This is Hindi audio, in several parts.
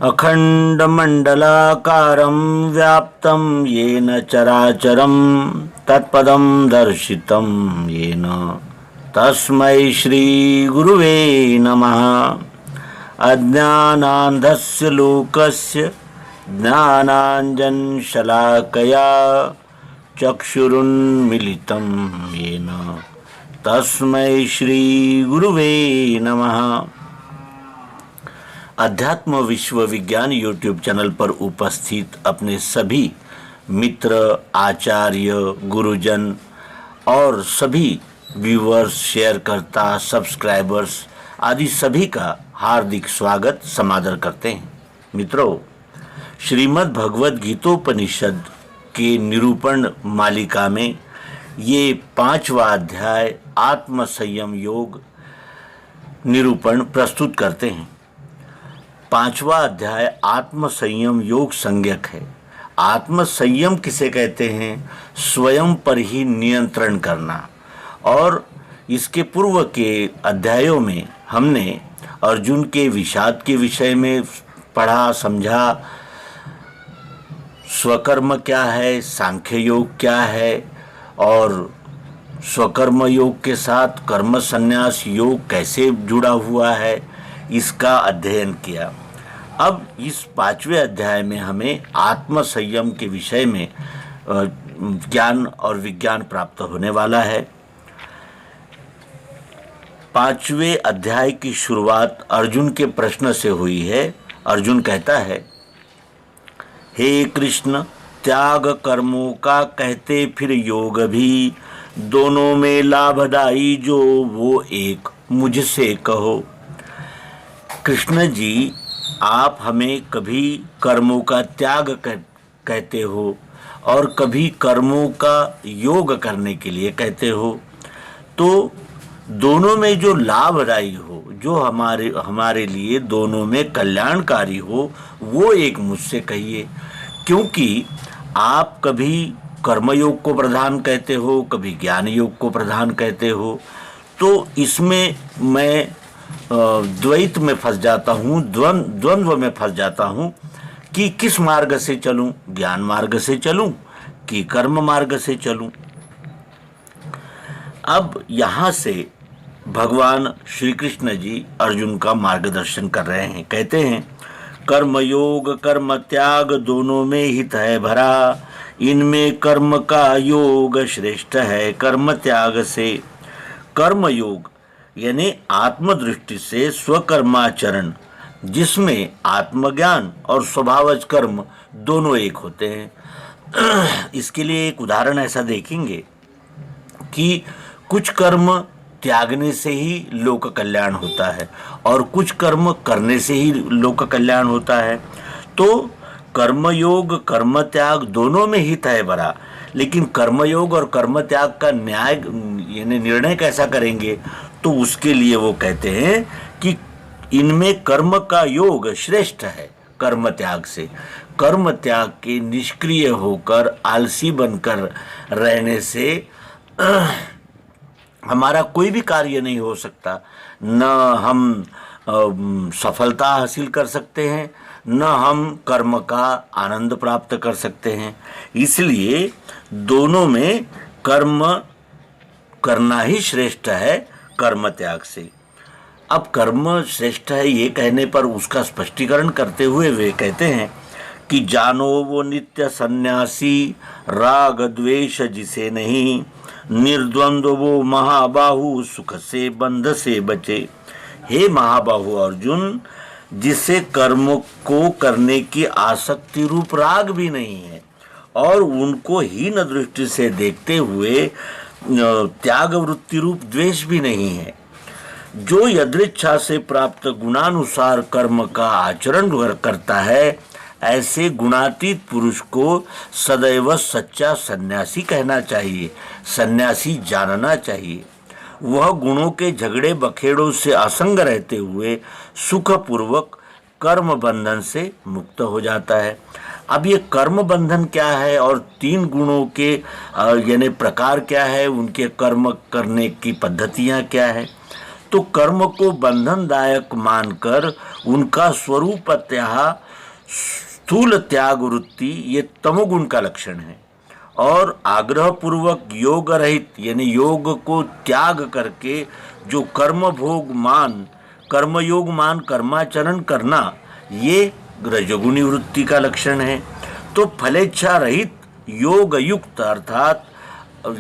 अखण्डमण्डलाकारं व्याप्तं येन चराचरं तत्पदं दर्शितं येन तस्मै श्रीगुरुवे नमः। अज्ञानान्धस्य लोकस्य ज्ञानाञ्जनशलाकया चक्षुरुन्मीलितं येन तस्मै श्रीगुरुवे नमः। अध्यात्म विश्व विज्ञान यूट्यूब चैनल पर उपस्थित अपने सभी मित्र, आचार्य, गुरुजन और सभी व्यूअर्स, शेयरकर्ता, सब्सक्राइबर्स आदि सभी का हार्दिक स्वागत समादर करते हैं। मित्रों, श्रीमद् भगवद गीतोपनिषद के निरूपण मालिका में ये 5वां अध्याय आत्म संयम योग निरूपण प्रस्तुत करते हैं। 5वां अध्याय आत्म संयम योग संज्ञक है। आत्म संयम किसे कहते हैं? स्वयं पर ही नियंत्रण करना। और इसके पूर्व के अध्यायों में हमने अर्जुन के विषाद के विषय में पढ़ा, समझा। स्वकर्म क्या है, सांख्य योग क्या है और स्वकर्म योग के साथ कर्म संन्यास योग कैसे जुड़ा हुआ है, इसका अध्ययन किया। अब इस 5वें अध्याय में हमें आत्म संयम के विषय में ज्ञान और विज्ञान प्राप्त होने वाला है। 5वें अध्याय की शुरुआत अर्जुन के प्रश्न से हुई है। अर्जुन कहता है, हे कृष्ण, त्याग कर्मों का कहते फिर योग भी, दोनों में लाभदायी जो वो एक मुझसे कहो। कृष्ण जी, आप हमें कभी कर्मों का त्याग कहते हो और कभी कर्मों का योग करने के लिए कहते हो, तो दोनों में जो लाभदायी हो, जो हमारे लिए दोनों में कल्याणकारी हो, वो एक मुझसे कहिए। क्योंकि आप कभी कर्मयोग को प्रधान कहते हो, कभी ज्ञान योग को प्रधान कहते हो, तो इसमें मैं द्वैत में फंस जाता हूँ, द्वंद्व में फंस जाता हूँ कि किस मार्ग से चलूँ, ज्ञान मार्ग से चलूँ कि कर्म मार्ग से चलूँ। अब यहाँ से भगवान श्री कृष्ण जी अर्जुन का मार्गदर्शन कर रहे हैं। कहते हैं, कर्म योग कर्म त्याग दोनों में हित है भरा, इनमें कर्म का योग श्रेष्ठ है कर्म त्याग से। कर्म योग यानी आत्मदृष्टि से स्वकर्माचरण, जिसमें आत्मज्ञान और स्वभावज कर्म दोनों एक होते हैं। इसके लिए एक उदाहरण ऐसा देखेंगे कि कुछ कर्म त्यागने से ही लोक कल्याण होता है और कुछ कर्म करने से ही लोक कल्याण होता है। तो कर्मयोग कर्म त्याग दोनों में हित है बरा, लेकिन कर्मयोग और कर्म त्याग का न्याय यानी निर्णय कैसा करेंगे, तो उसके लिए वो कहते हैं कि इनमें कर्म का योग श्रेष्ठ है कर्म त्याग से। कर्म त्याग के निष्क्रिय होकर आलसी बनकर रहने से हमारा कोई भी कार्य नहीं हो सकता। न हम सफलता हासिल कर सकते हैं, न हम कर्म का आनंद प्राप्त कर सकते हैं। इसलिए दोनों में कर्म करना ही श्रेष्ठ है कर्म त्याग से। अब कर्म श्रेष्ठ है ये कहने पर उसका स्पष्टीकरण करते हुए वे कहते हैं कि जानो वो नित्य सन्यासी, राग द्वेष जिसे नहीं, निर्द्वंद्व वो महाबाहु, सुख से बंध से बचे। हे महाबाहु अर्जुन, जिसे कर्म को करने की आसक्ति रूप राग भी नहीं है और उनको हीन दृष्टि से देखते हुए त्याग वृत्ति रूप द्वेष भी नहीं है, जो यदृच्छा से प्राप्त गुणानुसार कर्म का आचरण करता है, ऐसे गुणातीत पुरुष को सदैव सच्चा सन्यासी कहना चाहिए, सन्यासी जानना चाहिए। वह गुणों के झगड़े बखेड़ों से असंग रहते हुए सुखपूर्वक कर्म बंधन से मुक्त हो जाता है। अब ये कर्म बंधन क्या है और 3 गुणों के यानी प्रकार क्या है, उनके कर्म करने की पद्धतियाँ क्या है। तो कर्म को बंधनदायक मानकर उनका स्वरूपतः स्थूल त्याग वृत्ति ये तमोगुण का लक्षण है। और आग्रह पूर्वक योग रहित यानी योग को त्याग करके जो कर्म भोग मान कर्मयोग मान कर्माचरण करना ये रजोगुणी वृत्ति का लक्षण है। तो फलेच्छा रहित योग युक्त अर्थात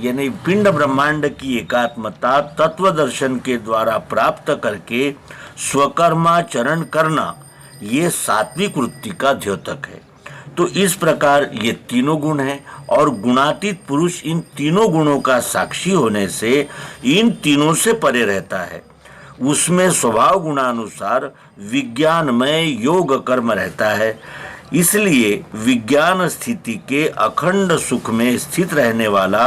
यानी पिंड ब्रह्मांड की एकात्मता तत्व दर्शन के द्वारा प्राप्त करके स्वकर्माचरण करना ये सात्विक वृत्ति का द्योतक है। तो इस प्रकार ये तीनों गुण हैं और गुणातीत पुरुष इन तीनों गुणों का साक्षी होने से इन तीनों से परे रहता है। उसमें स्वभाव गुणानुसार विज्ञानमय योग कर्म रहता है। इसलिए विज्ञान स्थिति के अखंड सुख में स्थित रहने वाला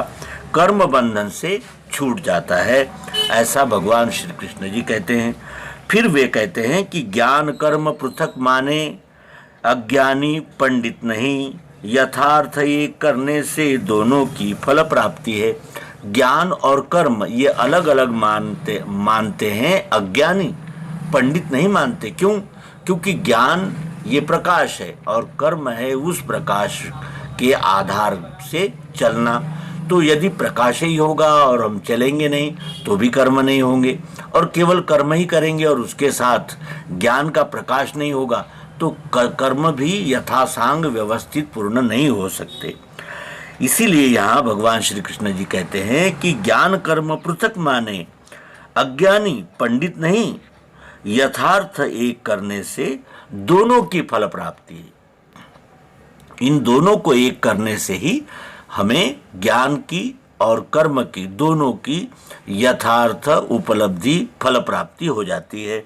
कर्म बंधन से छूट जाता है, ऐसा भगवान श्री कृष्ण जी कहते हैं। फिर वे कहते हैं कि ज्ञान कर्म पृथक माने अज्ञानी पंडित नहीं, यथार्थ एक करने से दोनों की फल प्राप्ति है। ज्ञान और कर्म ये अलग अलग मानते हैं, अज्ञानी पंडित नहीं मानते। क्यों? क्योंकि ज्ञान ये प्रकाश है और कर्म है उस प्रकाश के आधार से चलना। तो यदि प्रकाश ही होगा और हम चलेंगे नहीं तो भी कर्म नहीं होंगे, और केवल कर्म ही करेंगे और उसके साथ ज्ञान का प्रकाश नहीं होगा तो कर्म भी यथासांग व्यवस्थित पूर्ण नहीं हो सकते। इसीलिए यहाँ भगवान श्री कृष्ण जी कहते हैं कि ज्ञान कर्म पृथक माने अज्ञानी पंडित नहीं, यथार्थ एक करने से दोनों की फल प्राप्ति है। इन दोनों को एक करने से ही हमें ज्ञान की और कर्म की दोनों की यथार्थ उपलब्धि फल प्राप्ति हो जाती है।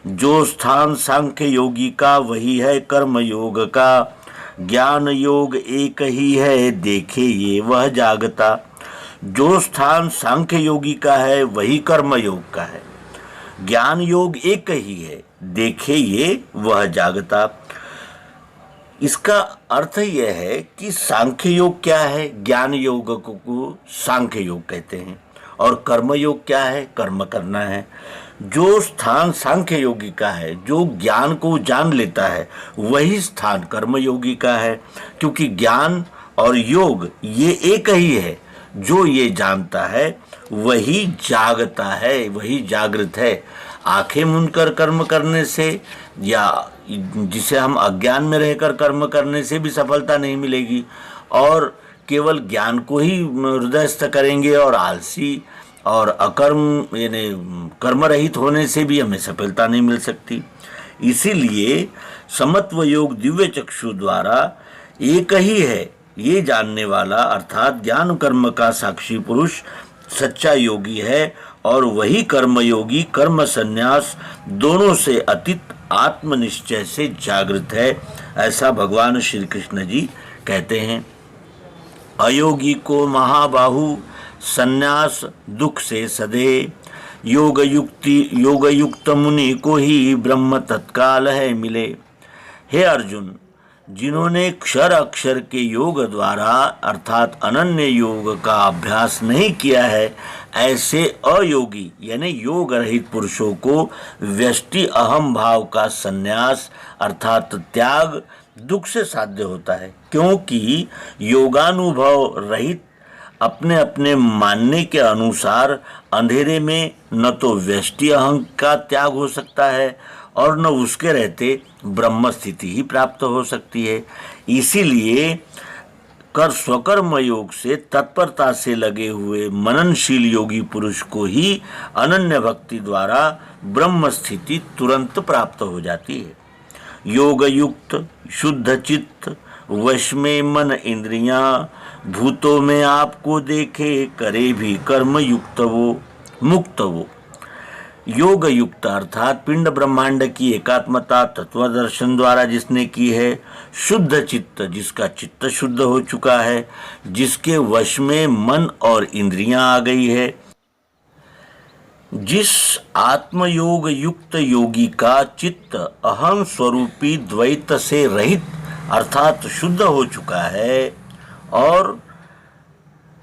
जो स्थान सांख्य योगी का वही है कर्म योग का, ज्ञान योग एक ही है देखे ये वह जागता। जो स्थान सांख्य योगी का है वही कर्म योग का है, ज्ञान योग एक ही है देखे ये वह जागता। इसका अर्थ यह है कि सांख्य योग क्या है, ज्ञान योग को सांख्य योग कहते हैं, और कर्म योग क्या है, कर्म करना है। जो स्थान सांख्य योगी का है, जो ज्ञान को जान लेता है, वही स्थान कर्म योगी का है, क्योंकि ज्ञान और योग ये एक ही है। जो ये जानता है वही जागता है, वही जागृत है। आंखें मूंदकर कर्म करने से या जिसे हम अज्ञान में रहकर कर्म करने से भी सफलता नहीं मिलेगी, और केवल ज्ञान को ही हृदयस्थ करेंगे और आलसी और अकर्म यानी कर्म रहित होने से भी हमें सफलता नहीं मिल सकती। इसीलिए समत्व योग दिव्य चक्षु द्वारा एक ही है ये जानने वाला अर्थात ज्ञान कर्म का साक्षी पुरुष सच्चा योगी है, और वही कर्म योगी कर्म संन्यास दोनों से अतीत आत्मनिश्चय से जागृत है, ऐसा भगवान श्री कृष्ण जी कहते हैं। अयोगी को महाबाहु संन्यास दुख से सदे, योग युक्त मुनि को ही ब्रह्म तत्काल है मिले। हे अर्जुन, जिन्होंने क्षर अक्षर के योग द्वारा अर्थात अनन्य योग का अभ्यास नहीं किया है, ऐसे अयोगी यानी योग रहित पुरुषों को व्यष्टि अहम भाव का संन्यास अर्थात त्याग दुख से साध्य होता है, क्योंकि योगानुभव रहित अपने अपने मानने के अनुसार अंधेरे में न तो व्यष्टि अहं का त्याग हो सकता है और न उसके रहते ब्रह्म स्थिति ही प्राप्त हो सकती है। इसीलिए स्वकर्म योग से तत्परता से लगे हुए मननशील योगी पुरुष को ही अनन्य भक्ति द्वारा ब्रह्म स्थिति तुरंत प्राप्त हो जाती है। योग युक्त शुद्ध चित्त वश में मन इंद्रियां, भूतों में आपको देखे करे भी कर्म युक्त वो मुक्त वो। योग युक्त अर्थात पिंड ब्रह्मांड की एकात्मता तत्व दर्शन द्वारा जिसने की है, शुद्ध चित्त जिसका चित्त शुद्ध हो चुका है, जिसके वश में मन और इंद्रियां आ गई है, जिस आत्मयोग युक्त योगी का चित्त अहम स्वरूपी द्वैत से रहित अर्थात शुद्ध हो चुका है और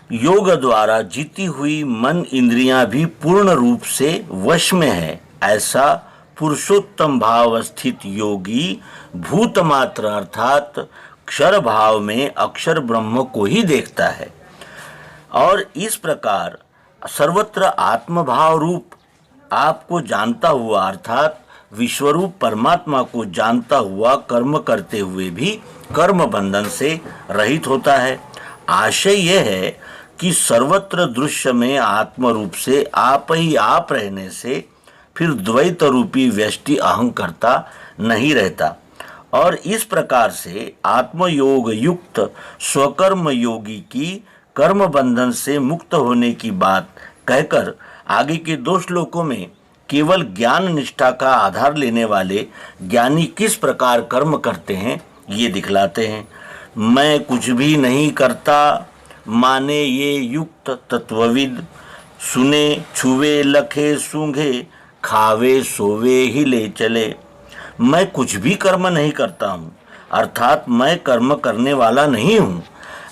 योग द्वारा जीती हुई मन इंद्रियां भी पूर्ण रूप से वश में है, ऐसा पुरुषोत्तम भाव स्थित योगी भूत मात्र अर्थात क्षर भाव में अक्षर ब्रह्म को ही देखता है। और इस प्रकार सर्वत्र आत्मभाव रूप आपको जानता हुआ अर्थात विश्वरूप परमात्मा को जानता हुआ कर्म करते हुए भी कर्म बंधन से रहित होता है। आशय यह है कि सर्वत्र दृश्य में आत्म रूप से आप ही आप रहने से फिर द्वैत रूपी व्यष्टि अहंकर्ता नहीं रहता। और इस प्रकार से आत्मयोग युक्त स्वकर्म योगी की कर्म बंधन से मुक्त होने की बात कहकर आगे के 2 श्लोकों में केवल ज्ञान निष्ठा का आधार लेने वाले ज्ञानी किस प्रकार कर्म करते हैं ये दिखलाते हैं। मैं कुछ भी नहीं करता माने ये युक्त तत्वविद, सुने छुवे लखे सूंघे खावे सोवे ही ले चले। मैं कुछ भी कर्म नहीं करता हूँ अर्थात मैं कर्म करने वाला नहीं हूँ,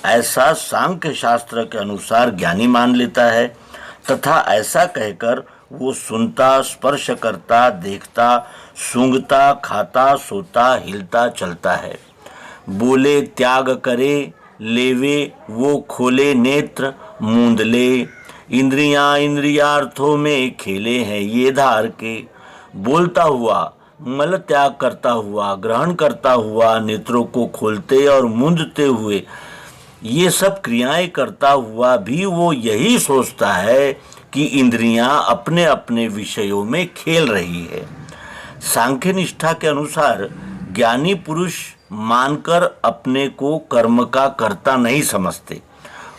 ऐसा सांख्य शास्त्र के अनुसार ज्ञानी मान लेता है तथा ऐसा कहकर वो सुनता, स्पर्श करता, देखता, सूंघता, खाता, सोता, हिलता, चलता है। बोले त्याग करे, लेवे वो खोले नेत्र, मूंद ले, इंद्रियां इंद्रियार्थों में खेले हैं ये धार के। बोलता हुआ, मल त्याग करता हुआ, ग्रहण करता हुआ, नेत्रों को खोलते और मूंदते हुए ये सब क्रियाएं करता हुआ भी वो यही सोचता है कि इंद्रियां अपने अपने विषयों में खेल रही है। सांख्य निष्ठा के अनुसार ज्ञानी पुरुष मानकर अपने को कर्म का कर्ता नहीं समझते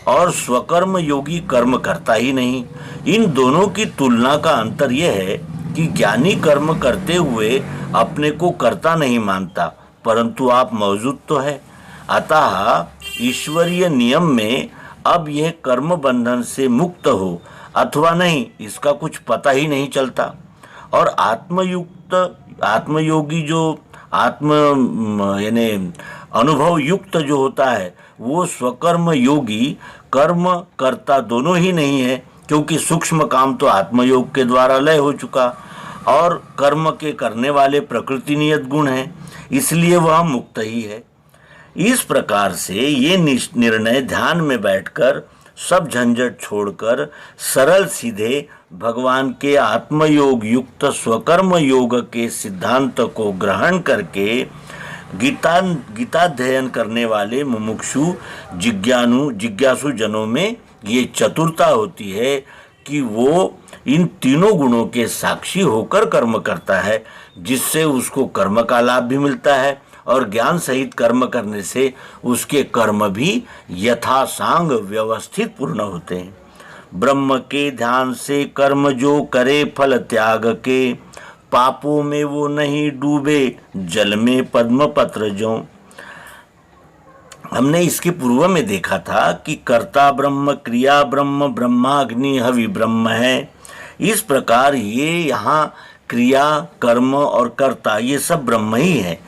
और स्वकर्म योगी कर्म करता ही नहीं। इन दोनों की तुलना का अंतर यह है कि ज्ञानी कर्म करते हुए अपने को कर्ता नहीं मानता परंतु आप मौजूद तो है। अतः ईश्वरीय नियम में अब यह कर्म बंधन से मुक्त हो अथवा नहीं इसका कुछ पता ही नहीं चलता। और आत्मयोगी जो यानी अनुभव युक्त जो होता है वो स्वकर्म योगी कर्म कर्ता दोनों ही नहीं है, क्योंकि सूक्ष्म काम तो आत्मयोग के द्वारा लय हो चुका और कर्म के करने वाले प्रकृति नियत गुण हैं, इसलिए वह मुक्त ही है। इस प्रकार से ये निर्णय ध्यान में बैठकर सब झंझट छोड़कर सरल सीधे भगवान के आत्मयोग युक्त स्वकर्म योग के सिद्धांत को ग्रहण करके गीताध्ययन करने वाले मुमुक्षु जिज्ञासु जनों में ये चतुरता होती है कि वो इन तीनों गुणों के साक्षी होकर कर्म करता है, जिससे उसको कर्म का लाभ भी मिलता है और ज्ञान सहित कर्म करने से उसके कर्म भी यथासांग व्यवस्थित पूर्ण होते हैं। ब्रह्म के ध्यान से कर्म जो करे फल त्याग के, पापों में वो नहीं डूबे जल में पद्म पत्र जो। हमने इसके पूर्व में देखा था कि कर्ता ब्रह्म, क्रिया ब्रह्म, ब्रह्माग्नि हवि ब्रह्म है। इस प्रकार ये यहाँ क्रिया, कर्म और कर्ता ये सब ब्रह्म ही है।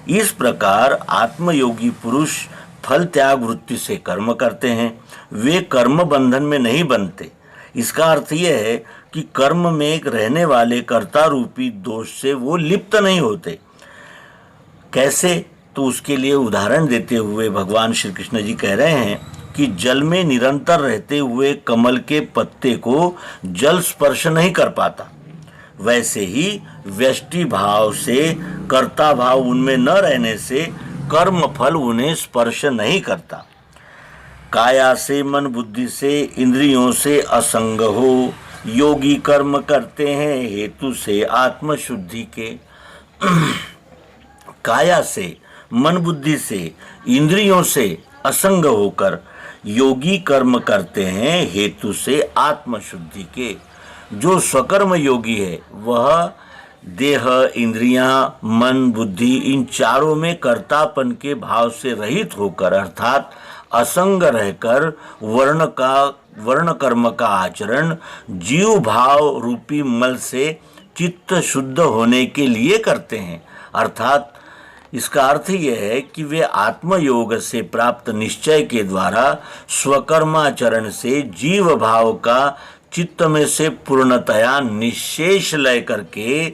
इस प्रकार आत्मयोगी पुरुष फल त्याग वृत्ति से कर्म करते हैं, वे कर्म बंधन में नहीं बनते। इसका अर्थ यह है कि कर्म में रहने वाले कर्ता रूपी दोष से वो लिप्त नहीं होते। कैसे? तो उसके लिए उदाहरण देते हुए भगवान श्री कृष्ण जी कह रहे हैं कि जल में निरंतर रहते हुए कमल के पत्ते को जल स्पर्श नहीं कर पाता, वैसे ही व्यष्टि भाव से कर्ता भाव उनमें न रहने से कर्म फल उन्हें स्पर्श नहीं करता। काया से, मन बुद्धि से, इंद्रियों से असंग हो योगी कर्म करते हैं हेतु से आत्मशुद्धि के। काया से, मन बुद्धि से, इंद्रियों से असंग होकर योगी कर्म करते हैं हेतु से आत्मशुद्धि के। जो स्वकर्म योगी है वह देह, इंद्रियां, मन, बुद्धि इन चारों में कर्तापन के भाव से रहित होकर अर्थात असंग रहकर वर्ण कर्म का आचरण जीव भाव रूपी मल से चित्त शुद्ध होने के लिए करते हैं। अर्थात इसका अर्थ यह है कि वे आत्मयोग से प्राप्त निश्चय के द्वारा स्वकर्माचरण से जीव भाव का चित्त में से पूर्णतया निशेष लय करके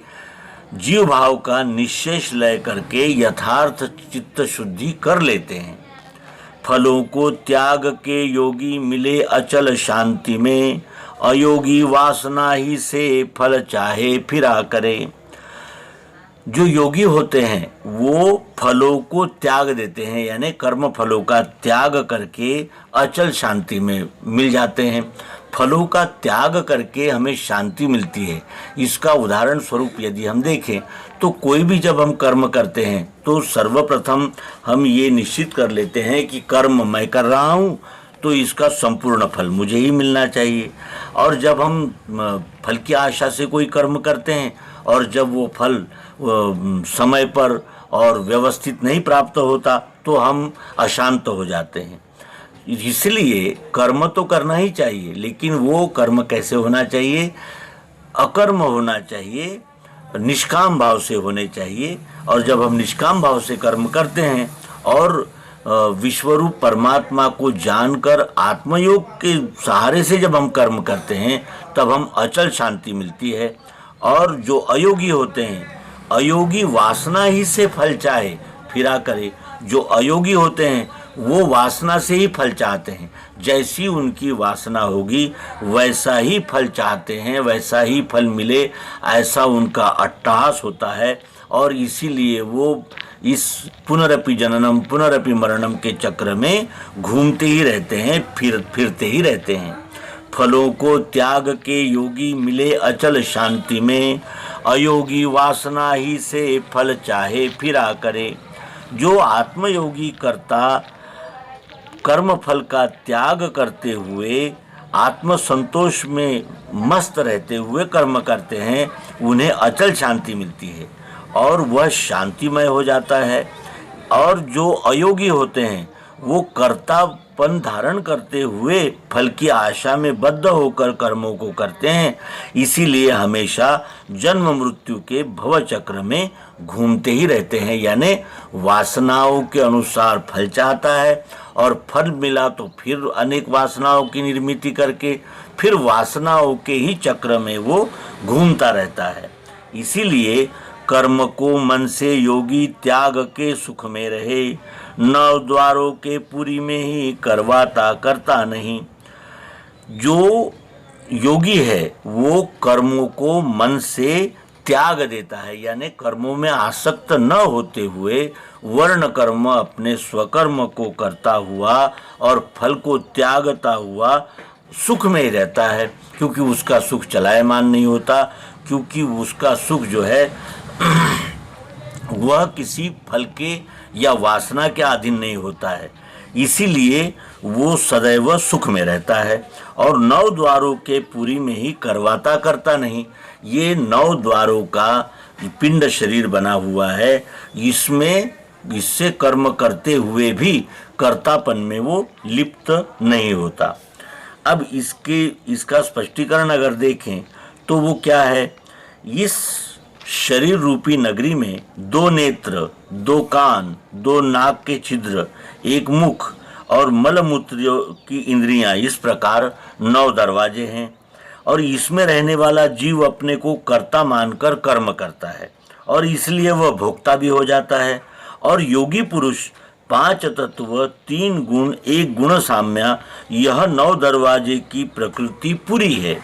जीव भाव का निश्चेष लय करके यथार्थ चित्त शुद्धि कर लेते हैं। फलों को त्याग के योगी मिले अचल शांति में, अयोगी वासना ही से फल चाहे फिरा करे। जो योगी होते हैं वो फलों को त्याग देते हैं, यानी कर्म फलों का त्याग करके अचल शांति में मिल जाते हैं। फलों का त्याग करके हमें शांति मिलती है। इसका उदाहरण स्वरूप यदि हम देखें तो कोई भी जब हम कर्म करते हैं तो सर्वप्रथम हम ये निश्चित कर लेते हैं कि कर्म मैं कर रहा हूँ तो इसका संपूर्ण फल मुझे ही मिलना चाहिए। और जब हम फल की आशा से कोई कर्म करते हैं और जब वो फल समय पर और व्यवस्थित नहीं प्राप्त होता तो हम अशांत हो जाते हैं। इसलिए कर्म तो करना ही चाहिए, लेकिन वो कर्म कैसे होना चाहिए? अकर्म होना चाहिए, निष्काम भाव से होने चाहिए। और जब हम निष्काम भाव से कर्म करते हैं और विश्वरूप परमात्मा को जानकर आत्मयोग के सहारे से जब हम कर्म करते हैं तब हम अचल शांति मिलती है। और जो अयोगी होते हैं, अयोगी वासना ही से फल चाहे फिरा करे। जो अयोगी होते हैं वो वासना से ही फल चाहते हैं, जैसी उनकी वासना होगी वैसा ही फल चाहते हैं, वैसा ही फल मिले, ऐसा उनका अट्टहास होता है। और इसीलिए वो इस पुनरपि जननम पुनरपि मरणम के चक्र में घूमते ही रहते हैं, फिरते ही रहते हैं। फलों को त्याग के योगी मिले अचल शांति में, अयोगी वासना ही से फल चाहे फिरा करे। जो आत्मयोगी करता कर्म फल का त्याग करते हुए आत्म संतोष में मस्त रहते हुए कर्म करते हैं, उन्हें अचल शांति मिलती है और वह शांतिमय हो जाता है। और जो अयोगी होते हैं वो कर्तापन धारण करते हुए फल की आशा में बद्ध होकर कर्मों को करते हैं, इसीलिए हमेशा जन्म मृत्यु के भव चक्र में घूमते ही रहते हैं। यानी वासनाओं के अनुसार फल चाहता है और फल मिला तो फिर अनेक वासनाओं की निर्मिति करके फिर वासनाओं के ही चक्र में वो घूमता रहता है। इसीलिए कर्म को मन से योगी त्याग के सुख में रहे, नौ द्वारों के पुरी में ही करवाता करता नहीं। जो योगी है वो कर्मों को मन से त्याग देता है, यानी कर्मों में आसक्त न होते हुए वर्ण कर्म अपने स्वकर्म को करता हुआ और फल को त्यागता हुआ सुख में ही रहता है, क्योंकि उसका सुख चलायमान नहीं होता, क्योंकि उसका सुख जो है वह किसी फल के या वासना के अधीन नहीं होता है। इसीलिए वो सदैव सुख में रहता है। और नौ द्वारों के पुरी में ही करवाता करता नहीं। ये नौ द्वारों का पिंड शरीर बना हुआ है, इससे कर्म करते हुए भी कर्तापन में वो लिप्त नहीं होता। अब इसका स्पष्टीकरण अगर देखें तो वो क्या है? इस शरीर रूपी नगरी में दो नेत्र, दो कान, दो नाक के छिद्र, एक मुख और मलमूत्र की इंद्रियां, इस प्रकार 9 दरवाजे हैं। और इसमें रहने वाला जीव अपने को कर्ता मानकर कर्म करता है और इसलिए वह भोक्ता भी हो जाता है। और योगी पुरुष 5 तत्व, 3 गुण, 1 गुण साम्या, यह 9 दरवाजे की प्रकृति पूरी है,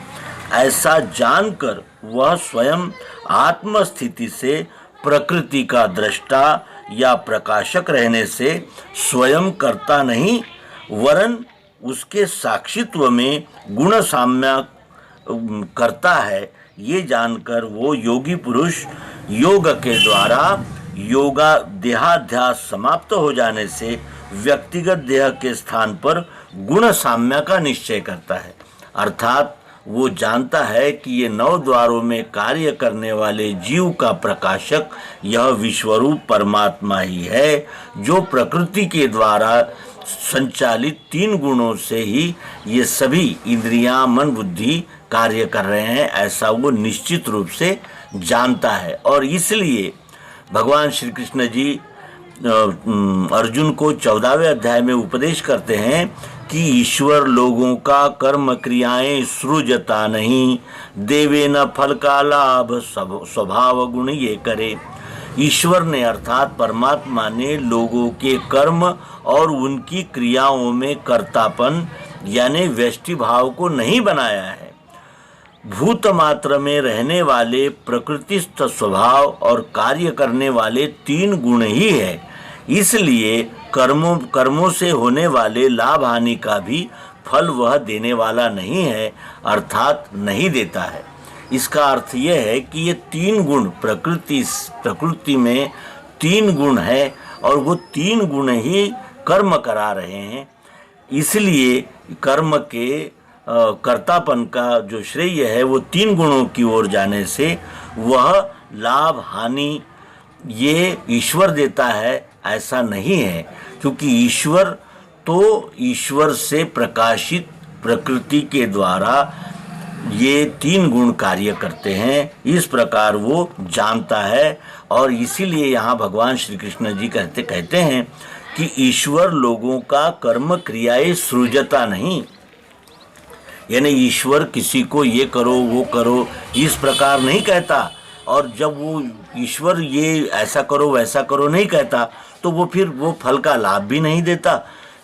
ऐसा जानकर वह स्वयं आत्मस्थिति से प्रकृति का दृष्टा या प्रकाशक रहने से स्वयं करता नहीं, वरन उसके साक्षित्व में गुण साम्य करता है। ये जानकर वो योगी पुरुष योग के द्वारा योगा देहाध्यास समाप्त हो जाने से व्यक्तिगत देह के स्थान पर गुण साम्य का निश्चय करता है। अर्थात वो जानता है कि ये 9 द्वारों में कार्य करने वाले जीव का प्रकाशक यह विश्वरूप परमात्मा ही है, जो प्रकृति के द्वारा संचालित 3 गुणों से ही ये सभी इंद्रियां, मन, बुद्धि कार्य कर रहे हैं, ऐसा वो निश्चित रूप से जानता है। और इसलिए भगवान श्री कृष्ण जी अर्जुन को 14वें अध्याय में उपदेश करते हैं कि ईश्वर लोगों का कर्म क्रियाएं सृजता नहीं, देवे न फल का लाभ, स्वभाव गुण ये करे। ईश्वर ने अर्थात परमात्मा ने लोगों के कर्म और उनकी क्रियाओं में कर्तापन यानी व्यष्टि भाव को नहीं बनाया है। भूत मात्र में रहने वाले प्रकृतिस्थ स्वभाव और कार्य करने वाले 3 गुण ही है। इसलिए कर्मों से होने वाले लाभ हानि का भी फल वह देने वाला नहीं है, अर्थात नहीं देता है। इसका अर्थ यह है कि ये 3 गुण प्रकृति में 3 गुण है और वो 3 गुण ही कर्म करा रहे हैं। इसलिए कर्म के कर्तापन का जो श्रेय है वो 3 गुणों की ओर जाने से वह लाभ हानि ये ईश्वर देता है, ऐसा नहीं है। क्योंकि ईश्वर से प्रकाशित प्रकृति के द्वारा ये 3 गुण कार्य करते हैं, इस प्रकार वो जानता है। और इसीलिए यहाँ भगवान श्री कृष्ण जी कहते हैं कि ईश्वर लोगों का कर्म क्रियाएं सृजता नहीं, यानी ईश्वर किसी को ये करो वो करो इस प्रकार नहीं कहता। और जब वो ईश्वर ये ऐसा करो वैसा करो नहीं कहता तो वो फिर वो फल का लाभ भी नहीं देता।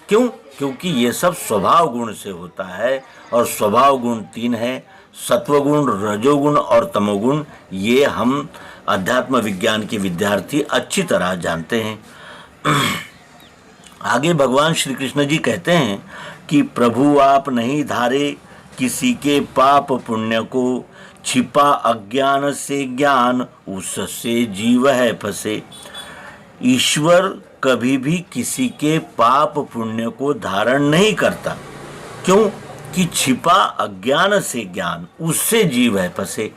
क्यों? क्योंकि ये सब स्वभाव गुण से होता है और स्वभाव गुण 3 है, सत्वगुण, रजोगुण और तमोगुण। ये हम अध्यात्म विज्ञान के विद्यार्थी अच्छी तरह जानते हैं। आगे भगवान श्री कृष्ण जी कहते हैं कि प्रभु आप नहीं धारे किसी के पाप पुण्य को, छिपा अज्ञान से ज्ञान उससे जीव है फंसे। ईश्वर कभी भी किसी के पाप पुण्य को धारण नहीं करता। क्यों? कि छिपा अज्ञान से ज्ञान उससे जीव है फंसे।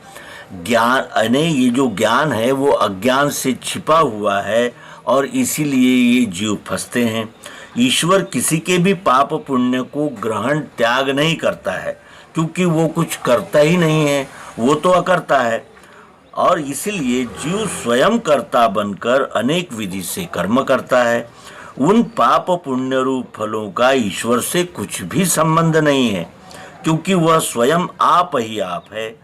ज्ञान यानी ये जो ज्ञान है वो अज्ञान से छिपा हुआ है और इसीलिए ये जीव फंसते हैं। ईश्वर किसी के भी पाप पुण्य को ग्रहण त्याग नहीं करता है, क्योंकि वो कुछ करता ही नहीं है, वो तो अकर्ता है। और इसलिए जीव स्वयं कर्ता बनकर अनेक विधि से कर्म करता है। उन पाप पुण्य रूप फलों का ईश्वर से कुछ भी संबंध नहीं है, क्योंकि वह स्वयं आप ही आप है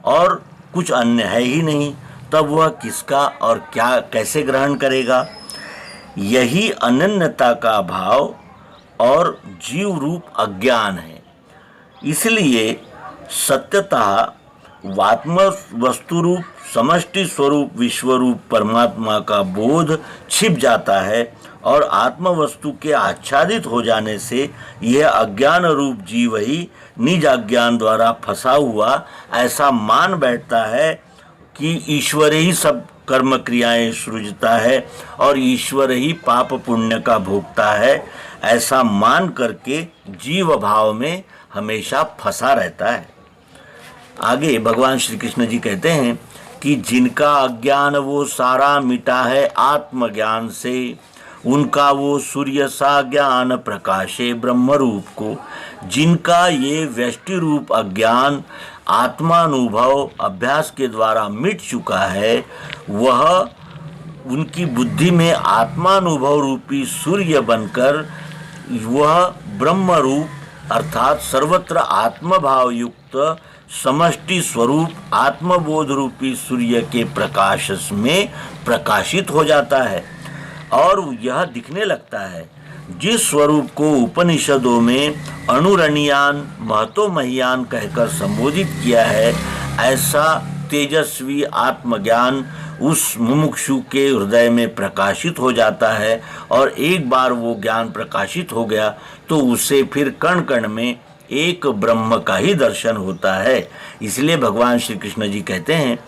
और कुछ अन्य है ही नहीं। तब वह किसका और क्या कैसे ग्रहण करेगा? यही अनन्यता का भाव और जीव रूप अज्ञान है। इसलिए सत्यतः आत्म वस्तु रूप समष्टि स्वरूप विश्वरूप परमात्मा का बोध छिप जाता है और आत्म वस्तु के आच्छादित हो जाने से यह अज्ञान रूप जीव ही निज अज्ञान द्वारा फंसा हुआ ऐसा मान बैठता है कि ईश्वर ही सब कर्म क्रियाएं सृजता है और ईश्वर ही पाप पुण्य का भोगता है, ऐसा मान करके जीव भाव में हमेशा फंसा रहता है। आगे भगवान श्री कृष्ण जी कहते हैं कि जिनका अज्ञान वो सारा मिटा है आत्मज्ञान से, उनका वो सूर्य सा ज्ञान प्रकाशे ब्रह्म रूप को। जिनका ये व्यष्टि रूप अज्ञान आत्मानुभव अभ्यास के द्वारा मिट चुका है, वह उनकी बुद्धि में आत्मानुभव रूपी सूर्य बनकर वह ब्रह्म रूप अर्थात सर्वत्र आत्मभाव युक्त समष्टि स्वरूप आत्मबोध रूपी सूर्य के प्रकाश में प्रकाशित हो जाता है और यह दिखने लगता है। जिस स्वरूप को उपनिषदों में अणुरणीयान महतो महियान कहकर संबोधित किया है, ऐसा तेजस्वी आत्मज्ञान उस मुमुक्षु के हृदय में प्रकाशित हो जाता है और एक बार वो ज्ञान प्रकाशित हो गया तो उसे फिर कण कण में एक ब्रह्म का ही दर्शन होता है। इसलिए भगवान श्री कृष्ण जी कहते हैं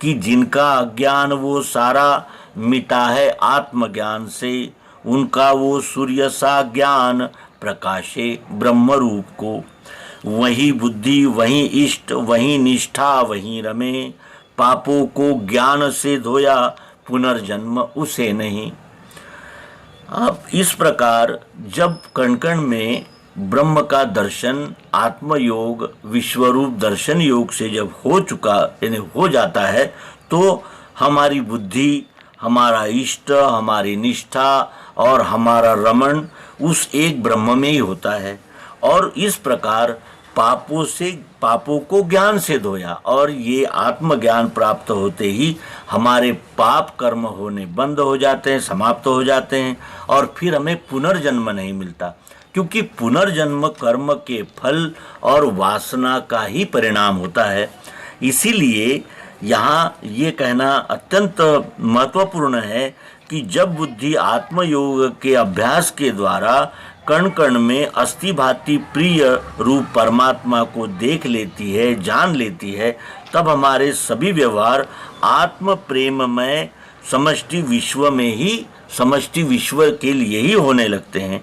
कि जिनका अज्ञान वो सारा मिटा है आत्मज्ञान से, उनका वो सूर्य सा ज्ञान प्रकाशे ब्रह्म रूप को। वही बुद्धि वही इष्ट वही निष्ठा वही रमे, पापों को ज्ञान से धोया पुनर्जन्म उसे नहीं। अब इस प्रकार जब कण कण में ब्रह्म का दर्शन आत्मयोग विश्वरूप दर्शन योग से जब हो चुका यानी हो जाता है, तो हमारी बुद्धि हमारा इष्ट, हमारी निष्ठा और हमारा रमण उस एक ब्रह्म में ही होता है। और इस प्रकार पापों को ज्ञान से धोया, और ये आत्मज्ञान प्राप्त होते ही हमारे पाप कर्म होने बंद हो जाते हैं, समाप्त हो जाते हैं, और फिर हमें पुनर्जन्म नहीं मिलता, क्योंकि पुनर्जन्म कर्म के फल और वासना का ही परिणाम होता है। इसीलिए यहाँ ये कहना अत्यंत महत्वपूर्ण है कि जब बुद्धि आत्मयोग के अभ्यास के द्वारा कण कण में अस्थि भांति प्रिय रूप परमात्मा को देख लेती है, जान लेती है, तब हमारे सभी व्यवहार आत्म प्रेममय समष्टि विश्व में ही, समष्टि विश्व के लिए ही होने लगते हैं।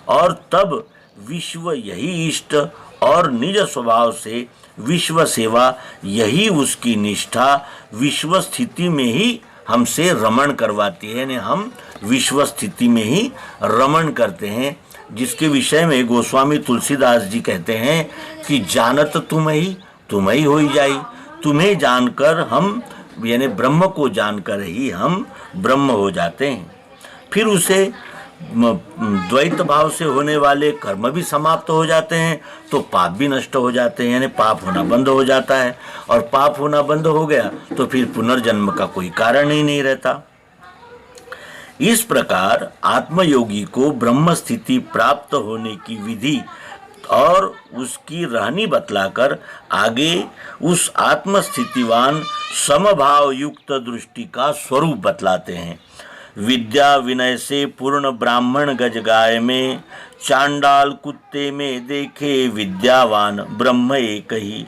और तब विश्व यही इष्ट और निज स्वभाव से विश्व सेवा यही उसकी निष्ठा विश्व स्थिति में ही हमसे रमण करवाती है, यानी हम विश्व स्थिति में ही रमण करते हैं, जिसके विषय में गोस्वामी तुलसीदास जी कहते हैं कि जानत तुम ही होई जाई। तुम्हें जानकर हम, यानी ब्रह्म को जानकर ही हम ब्रह्म हो जाते हैं। फिर उसे द्वैत भाव से होने वाले कर्म भी समाप्त हो जाते हैं, तो पाप भी नष्ट हो जाते हैं, यानी पाप होना बंद हो जाता है। और पाप होना बंद हो गया तो फिर पुनर्जन्म का कोई कारण ही नहीं रहता। इस प्रकार आत्मयोगी को ब्रह्म स्थिति प्राप्त होने की विधि और उसकी रहनी बतलाकर आगे उस आत्मस्थितिवान समभाव युक्त दृष्टि का स्वरूप बतलाते हैं। विद्या विनय से पूर्ण ब्राह्मण गज गाय में, चांडाल कुत्ते में देखे विद्यावान ब्रह्म एक ही।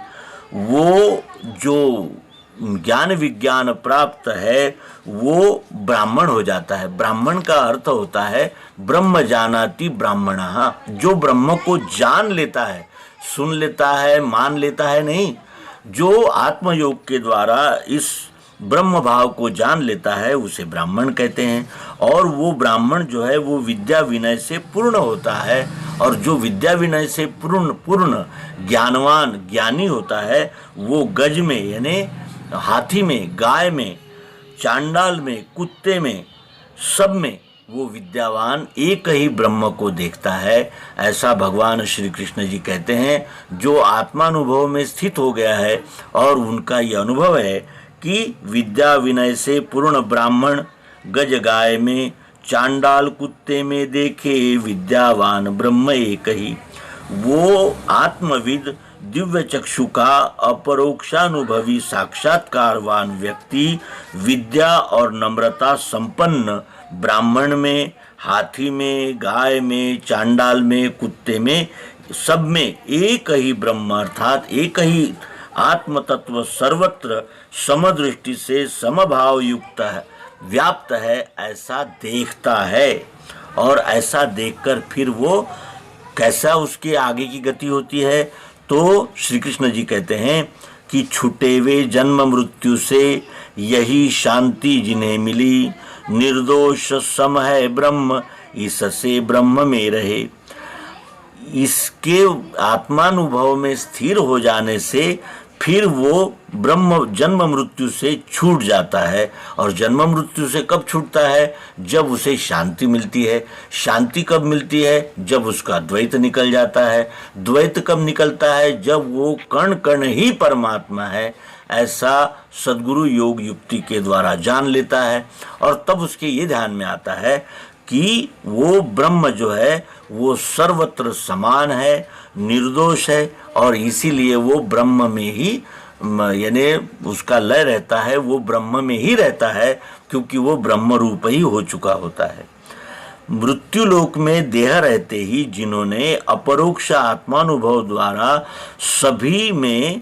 वो जो ज्ञान विज्ञान प्राप्त है वो ब्राह्मण हो जाता है। ब्राह्मण का अर्थ होता है ब्रह्म जानाति ब्राह्मणः, जो ब्रह्म को जान लेता है, सुन लेता है, मान लेता है नहीं, जो आत्मयोग के द्वारा इस ब्रह्म भाव को जान लेता है उसे ब्राह्मण कहते हैं। और वो ब्राह्मण जो है वो विद्या विनय से पूर्ण होता है, और जो विद्या विनय से पूर्ण ज्ञानवान ज्ञानी होता है वो गज में, यानी हाथी में, गाय में, चांडाल में, कुत्ते में, सब में वो विद्यावान एक ही ब्रह्म को देखता है। ऐसा भगवान श्री कृष्ण जी कहते हैं। जो आत्मानुभव में स्थित हो गया है और उनका ये अनुभव है कि विद्या विनय से पूर्ण ब्राह्मण गज गाय में, चांडाल कुत्ते में देखे विद्यावान ब्रह्म एक ही, वो आत्मविद दिव्य चक्षु का अपरोक्षानुभवी साक्षात्कारवान व्यक्ति विद्या और नम्रता संपन्न ब्राह्मण में, हाथी में, गाय में, चांडाल में, कुत्ते में, सब में एक ही ब्रह्म अर्थात एक ही आत्म तत्व सर्वत्र समदृष्टि से समभाव युक्त है, व्याप्त है, ऐसा देखता है। और ऐसा देखकर फिर वो कैसा उसके आगे की गति होती है, तो श्री कृष्ण जी कहते हैं कि छूटे वे जन्म मृत्यु से यही शांति जिन्हें मिली, निर्दोष सम है ब्रह्म इससे ब्रह्म में रहे। इसके आत्मानुभव में स्थिर हो जाने से फिर वो ब्रह्म जन्म मृत्यु से छूट जाता है। और जन्म मृत्यु से कब छूटता है? जब उसे शांति मिलती है। शांति कब मिलती है? जब उसका द्वैत निकल जाता है। द्वैत कब निकलता है? जब वो कण कण ही परमात्मा है, ऐसा सद्गुरु योग युक्ति के द्वारा जान लेता है। और तब उसके ये ध्यान में आता है कि वो ब्रह्म जो है वो सर्वत्र समान है, निर्दोष है, और इसीलिए वो ब्रह्म में ही, यानी उसका लय रहता है, वो ब्रह्म में ही रहता है, क्योंकि वो ब्रह्म रूप ही हो चुका होता है। मृत्यु लोक में देह रहते ही जिन्होंने अपरोक्ष आत्मानुभव द्वारा सभी में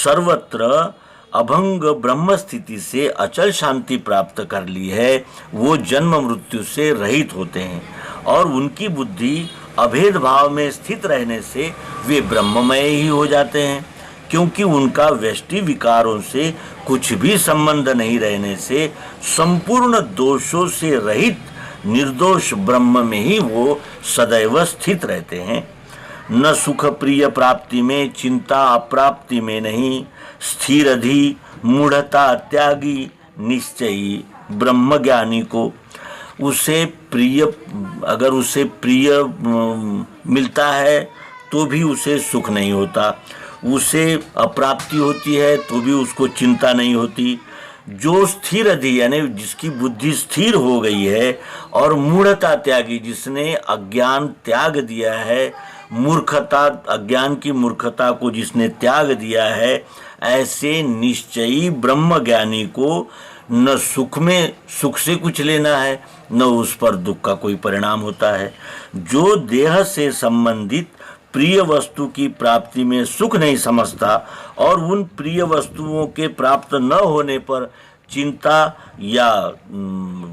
सर्वत्र अभंग ब्रह्म स्थिति से अचल शांति प्राप्त कर ली है, वो जन्म मृत्यु से रहित होते हैं। और उनकी बुद्धि अभेद भाव में स्थित रहने से वे ब्रह्ममय ही हो जाते हैं, क्योंकि उनका व्यष्टि विकारों से कुछ भी संबंध नहीं रहने से संपूर्ण दोषों से रहित निर्दोष ब्रह्म में ही वो सदैव स्थित रहते हैं। न सुख प्रिय प्राप्ति में, चिंता अप्राप्ति में नहीं, स्थिर अधि मूढ़ता त्यागी, निश्चयी ब्रह्मज्ञानी को उसे प्रिय, अगर उसे प्रिय मिलता है तो भी उसे सुख नहीं होता, उसे अप्राप्ति होती है तो भी उसको चिंता नहीं होती। जो स्थिर अधि यानी जिसकी बुद्धि स्थिर हो गई है और मूढ़ता त्यागी, जिसने अज्ञान त्याग दिया है, मूर्खता, अज्ञान की मूर्खता को जिसने त्याग दिया है, ऐसे निश्चयी ब्रह्मज्ञानी को न सुख से कुछ लेना है, न उस पर दुख का कोई परिणाम होता है। जो देह से संबंधित प्रिय वस्तु की प्राप्ति में सुख नहीं समझता और उन प्रिय वस्तुओं के प्राप्त न होने पर चिंता या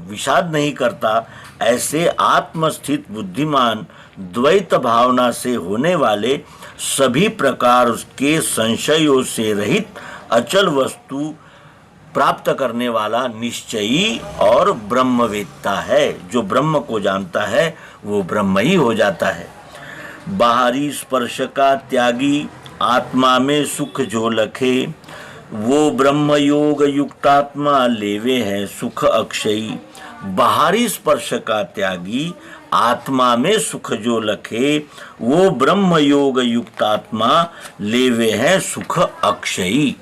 विषाद नहीं करता, ऐसे आत्मस्थित बुद्धिमान द्वैत भावना से होने वाले सभी प्रकार के संशयों से रहित अचल वस्तु प्राप्त करने वाला निश्चयी और ब्रह्मवेत्ता है। जो ब्रह्म को जानता है वो ब्रह्म ही हो जाता है। बाहरी स्पर्श का त्यागी आत्मा में सुख जो लखे, वो ब्रह्म योग युक्तात्मा लेवे है सुख अक्षयी। बाहरी स्पर्श का त्यागी आत्मा में सुख जो लखे, वो ब्रह्म योग युक्तात्मा लेवे है सुख अक्षयी।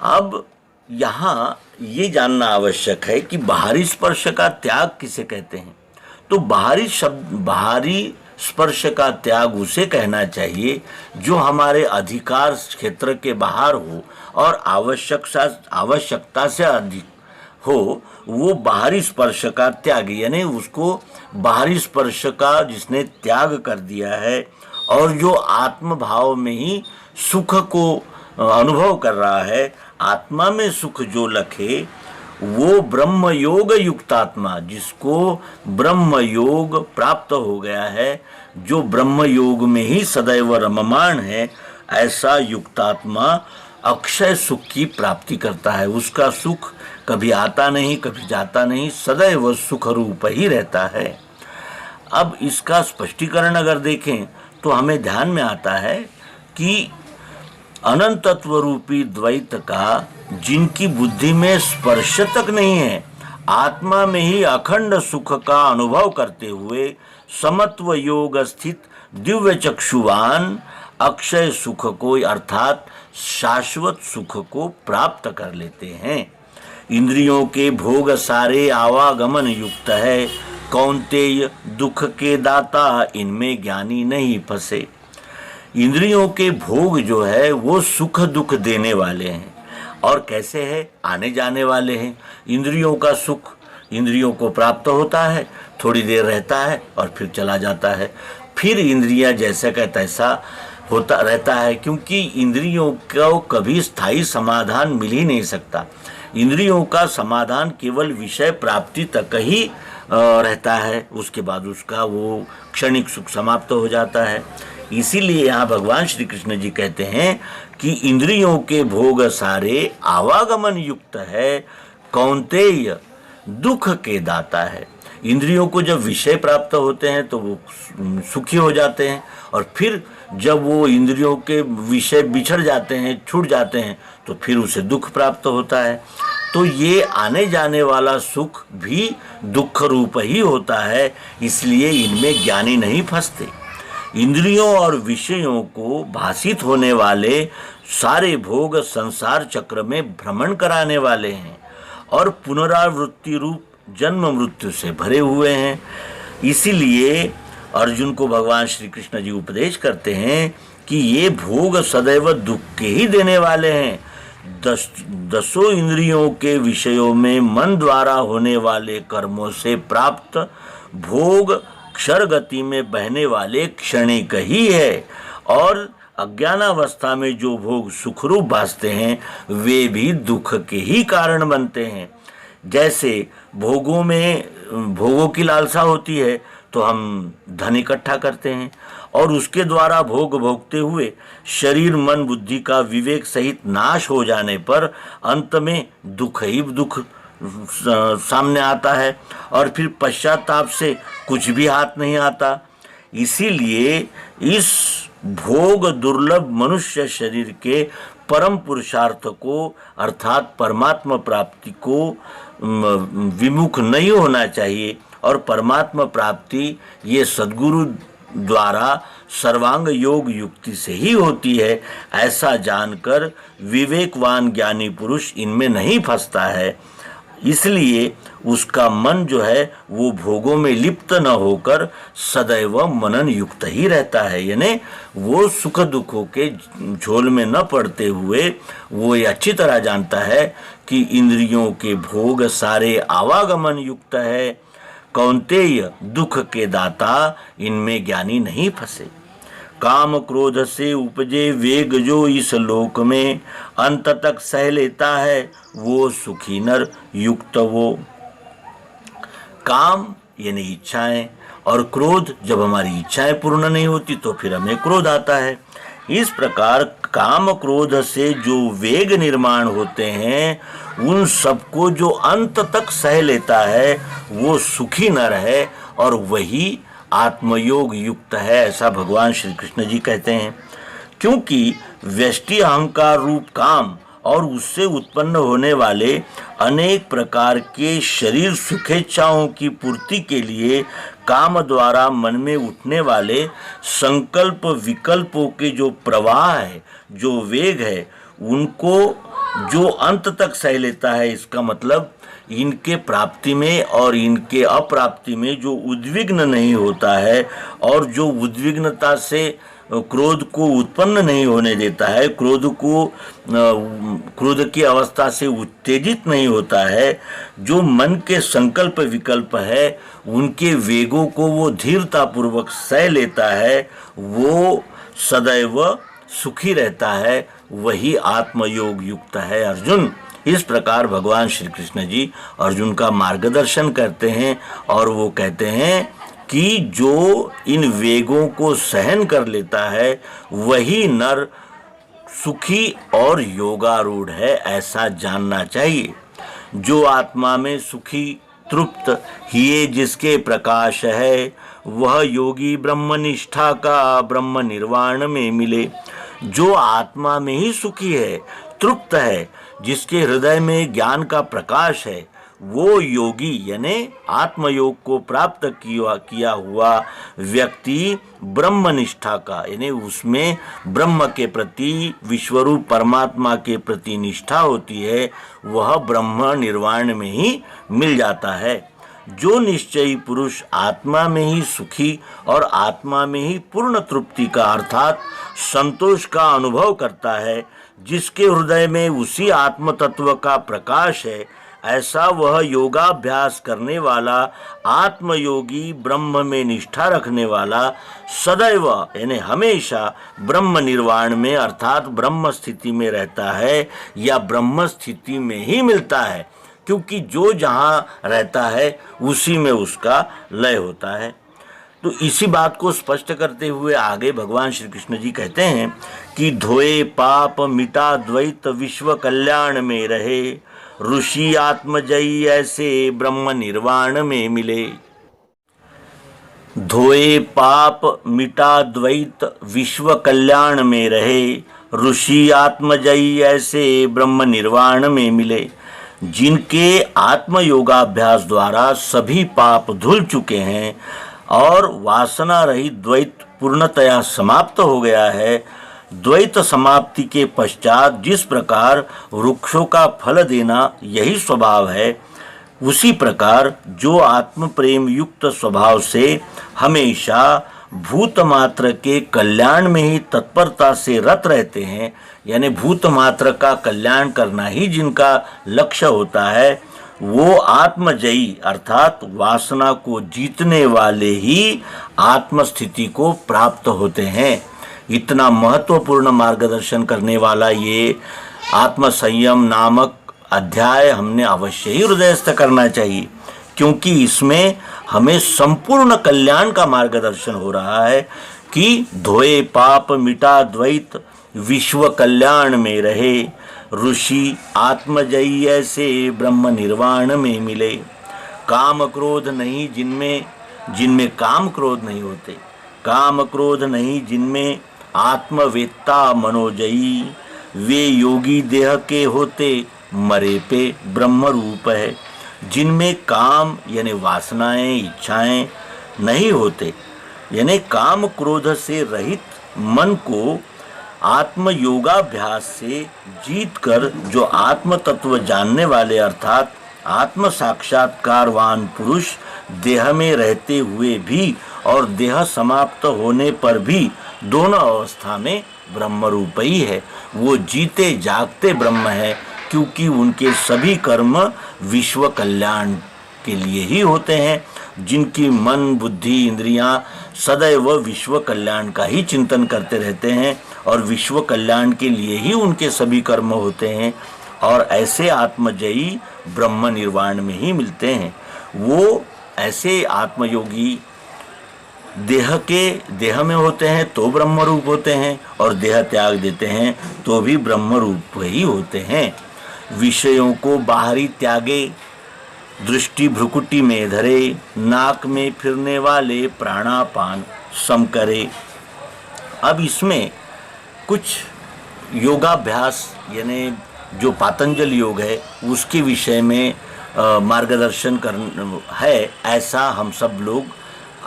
अब यहाँ ये जानना आवश्यक है कि बाहरी स्पर्श का त्याग किसे कहते हैं। तो बाहरी स्पर्श का त्याग उसे कहना चाहिए जो हमारे अधिकार क्षेत्र के बाहर हो और आवश्यकता से अधिक हो, वो बाहरी स्पर्श का त्याग, यानी उसको बाहरी स्पर्श का जिसने त्याग कर दिया है और जो आत्म भाव में ही सुख को अनुभव कर रहा है, आत्मा में सुख जो लखे, वो ब्रह्म योग युक्तात्मा, जिसको ब्रह्म योग प्राप्त हो गया है, जो ब्रह्म योग में ही सदैव रममाण है, ऐसा युक्तात्मा अक्षय सुख की प्राप्ति करता है। उसका सुख कभी आता नहीं, कभी जाता नहीं, सदैव सुख रूप ही रहता है। अब इसका स्पष्टीकरण अगर देखें तो हमें ध्यान में आता है कि अनंत तत्व रूपी द्वैत का जिनकी बुद्धि में स्पर्श तक नहीं है, आत्मा में ही अखंड सुख का अनुभव करते हुए समत्व योग स्थित दिव्य चक्षुवान अक्षय सुख को अर्थात शाश्वत सुख को प्राप्त कर लेते हैं। इंद्रियों के भोग सारे आवागमन युक्त है, कौन्तेय दुख के दाता इनमें ज्ञानी नहीं फंसे। इंद्रियों के भोग जो है वो सुख दुख देने वाले हैं और कैसे है, आने जाने वाले हैं। इंद्रियों का सुख इंद्रियों को प्राप्त होता है, थोड़ी देर रहता है और फिर चला जाता है, फिर इंद्रियां जैसे का तैसा होता रहता है, क्योंकि इंद्रियों को कभी स्थायी समाधान मिल ही नहीं सकता। इंद्रियों का समाधान केवल विषय प्राप्ति तक ही रहता है, उसके बाद उसका वो क्षणिक सुख समाप्त हो जाता है। इसीलिए यहाँ भगवान श्री कृष्ण जी कहते हैं कि इंद्रियों के भोग सारे आवागमन युक्त है, कौन्तेय दुख के दाता है। इंद्रियों को जब विषय प्राप्त होते हैं तो वो सुखी हो जाते हैं और फिर जब वो इंद्रियों के विषय बिछड़ जाते हैं, छूट जाते हैं, तो फिर उसे दुख प्राप्त होता है। तो ये आने जाने वाला सुख भी दुख रूप ही होता है, इसलिए इनमें ज्ञानी नहीं फंसते। इंद्रियों और विषयों को भासित होने वाले सारे भोग संसार चक्र में भ्रमण कराने वाले हैं और पुनरावृत्ति रूप जन्म मृत्यु से भरे हुए हैं। इसीलिए अर्जुन को भगवान श्री कृष्ण जी उपदेश करते हैं कि ये भोग सदैव दुख के ही देने वाले हैं। दसों इंद्रियों के विषयों में मन द्वारा होने वाले कर्मों से प्राप्त भोग क्षर गति में बहने वाले क्षणिक ही है और अज्ञानावस्था में जो भोग सुखरूप भासते हैं वे भी दुख के ही कारण बनते हैं। जैसे भोगों की लालसा होती है तो हम धन इकट्ठा करते हैं और उसके द्वारा भोग भोगते हुए शरीर मन बुद्धि का विवेक सहित नाश हो जाने पर अंत में दुख ही दुख सामने आता है और फिर पश्चाताप से कुछ भी हाथ नहीं आता। इसीलिए इस भोग दुर्लभ मनुष्य शरीर के परम पुरुषार्थ को अर्थात परमात्मा प्राप्ति को विमुख नहीं होना चाहिए और परमात्मा प्राप्ति ये सद्गुरु द्वारा सर्वांग योग युक्ति से ही होती है, ऐसा जानकर विवेकवान ज्ञानी पुरुष इनमें नहीं फंसता है। इसलिए उसका मन जो है वो भोगों में लिप्त न होकर सदैव मनन युक्त ही रहता है, यानी वो सुख दुखों के झोल में न पड़ते हुए वो ये अच्छी तरह जानता है कि इंद्रियों के भोग सारे आवागमन युक्त है। कौन्तेय दुख के दाता इनमें ज्ञानी नहीं फंसे। काम क्रोध से उपजे वेग जो इस लोक में अंत तक सह लेता है वो सुखी नर युक्त वो। काम यानी इच्छाएं और क्रोध, जब हमारी इच्छाएं पूर्ण नहीं होती तो फिर हमें क्रोध आता है। इस प्रकार काम क्रोध से जो वेग निर्माण होते हैं उन सबको जो अंत तक सह लेता है वो सुखी नर है और वही आत्मयोग युक्त है, ऐसा भगवान श्री कृष्ण जी कहते हैं। क्योंकि व्यष्टि अहंकार रूप काम और उससे उत्पन्न होने वाले अनेक प्रकार के शरीर सुखेच्छाओं की पूर्ति के लिए काम द्वारा मन में उठने वाले संकल्प विकल्पों के जो प्रवाह है, जो वेग है, उनको जो अंत तक सह लेता है, इसका मतलब इनके प्राप्ति में और इनके अप्राप्ति में जो उद्विग्न नहीं होता है और जो उद्विग्नता से क्रोध को उत्पन्न नहीं होने देता है, क्रोध की अवस्था से उत्तेजित नहीं होता है, जो मन के संकल्प विकल्प है उनके वेगों को वो धीरता पूर्वक सह लेता है, वो सदैव सुखी रहता है, वही आत्मयोग युक्त है। अर्जुन, इस प्रकार भगवान श्री कृष्ण जी अर्जुन का मार्गदर्शन करते हैं और वो कहते हैं कि जो इन वेगों को सहन कर लेता है वही नर सुखी और योगारूढ़ है, ऐसा जानना चाहिए। जो आत्मा में सुखी तृप्त हिये जिसके प्रकाश है वह योगी ब्रह्मनिष्ठा का ब्रह्म निर्वाण में मिले। जो आत्मा में ही सुखी है, तृप्त है, जिसके हृदय में ज्ञान का प्रकाश है, वो योगी यानी आत्मयोग को प्राप्त किया हुआ व्यक्ति ब्रह्मनिष्ठा का यानी उसमें ब्रह्म के प्रति, विश्वरूप परमात्मा के प्रति निष्ठा होती है, वह ब्रह्म निर्वाण में ही मिल जाता है। जो निश्चयी पुरुष आत्मा में ही सुखी और आत्मा में ही पूर्ण तृप्ति का अर्थात संतोष का अनुभव करता है, जिसके हृदय में उसी आत्म तत्व का प्रकाश है, ऐसा वह योगाभ्यास करने वाला आत्मयोगी, ब्रह्म में निष्ठा रखने वाला सदैव यानी हमेशा ब्रह्म निर्वाण में अर्थात ब्रह्म स्थिति में रहता है या ब्रह्म स्थिति में ही मिलता है, क्योंकि जो जहाँ रहता है उसी में उसका लय होता है। तो इसी बात को स्पष्ट करते हुए आगे भगवान श्री कृष्ण जी कहते हैं कि धोए पाप मिटा द्वैत विश्व कल्याण में रहे, ऋषि आत्मजयी ऐसे ब्रह्म निर्वाण में मिले। धोए पाप मिटा द्वैत विश्व कल्याण में रहे, ऋषि आत्मजयी ऐसे ब्रह्म निर्वाण में मिले। जिनके आत्मयोगाभ्यास द्वारा सभी पाप धुल चुके हैं और वासना रहित द्वैत पूर्णतया समाप्त हो गया है, द्वैत समाप्ति के पश्चात जिस प्रकार वृक्षों का फल देना यही स्वभाव है, उसी प्रकार जो आत्म प्रेम युक्त स्वभाव से हमेशा भूत मात्र के कल्याण में ही तत्परता से रत रहते हैं, यानी भूत मात्र का कल्याण करना ही जिनका लक्ष्य होता है, वो आत्मजयी अर्थात वासना को जीतने वाले ही आत्मस्थिति को प्राप्त होते हैं। इतना महत्वपूर्ण मार्गदर्शन करने वाला ये आत्म संयम नामक अध्याय हमने अवश्य ही हृदयस्थ करना चाहिए, क्योंकि इसमें हमें संपूर्ण कल्याण का मार्गदर्शन हो रहा है कि धोए पाप मिटा द्वैत विश्व कल्याण में रहे, ऋषि आत्मजयी ऐसे ब्रह्म निर्वाण में मिले। काम क्रोध नहीं जिनमें काम क्रोध नहीं होते, काम क्रोध नहीं जिनमें आत्मवेत्ता मनोजयी, वे योगी देह के होते मरे पे ब्रह्म रूप है। जिनमें काम यानी वासनाएं, इच्छाएं नहीं होते, यानी काम क्रोध से रहित मन को आत्म योगाभ्यास से जीतकर जो आत्म तत्व जानने वाले अर्थात आत्म साक्षात्कारवान पुरुष देह में रहते हुए भी और देह समाप्त होने पर भी दोनों अवस्था में ब्रह्म रूप ही है। वो जीते जागते ब्रह्म है, क्योंकि उनके सभी कर्म विश्व कल्याण के लिए ही होते हैं। जिनकी मन, बुद्धि, इंद्रियां सदैव विश्व कल्याण का ही चिंतन करते रहते हैं और विश्व कल्याण के लिए ही उनके सभी कर्म होते हैं, और ऐसे आत्मजयी ब्रह्म निर्वाण में ही मिलते हैं। वो ऐसे आत्मयोगी देह में होते हैं तो ब्रह्म रूप होते हैं, और देह त्याग देते हैं तो भी ब्रह्म रूप ही होते हैं। विषयों को बाहरी त्यागे, दृष्टि भ्रुकुटी में धरे, नाक में फिरने वाले प्राणापान सम करे। अब इसमें कुछ योगाभ्यास यानी जो पातंजल योग है उसके विषय में मार्गदर्शन है, ऐसा हम सब लोग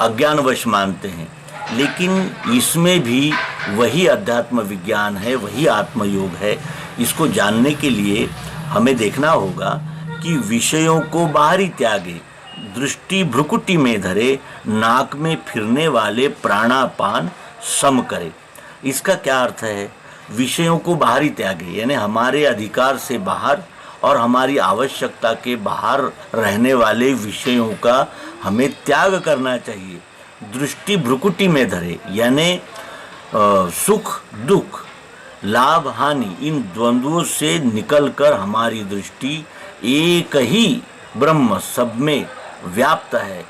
अज्ञानवश मानते हैं। लेकिन इसमें भी वही अध्यात्म विज्ञान है, वही आत्मयोग है। इसको जानने के लिए हमें देखना होगा कि विषयों को बाहरी त्यागे, दृष्टि भ्रुकुटी में धरे, नाक में फिरने वाले प्राणापान सम करे। इसका क्या अर्थ है? विषयों को बाहरी त्यागे यानी हमारे अधिकार से बाहर और हमारी आवश्यकता के बाहर रहने वाले विषयों का हमें त्याग करना चाहिए। दृष्टि भ्रुकुटी में धरे यानी सुख दुख, लाभ हानि, इन द्वंद्वों से निकलकर हमारी दृष्टि एक ही ब्रह्म सब में व्याप्त है,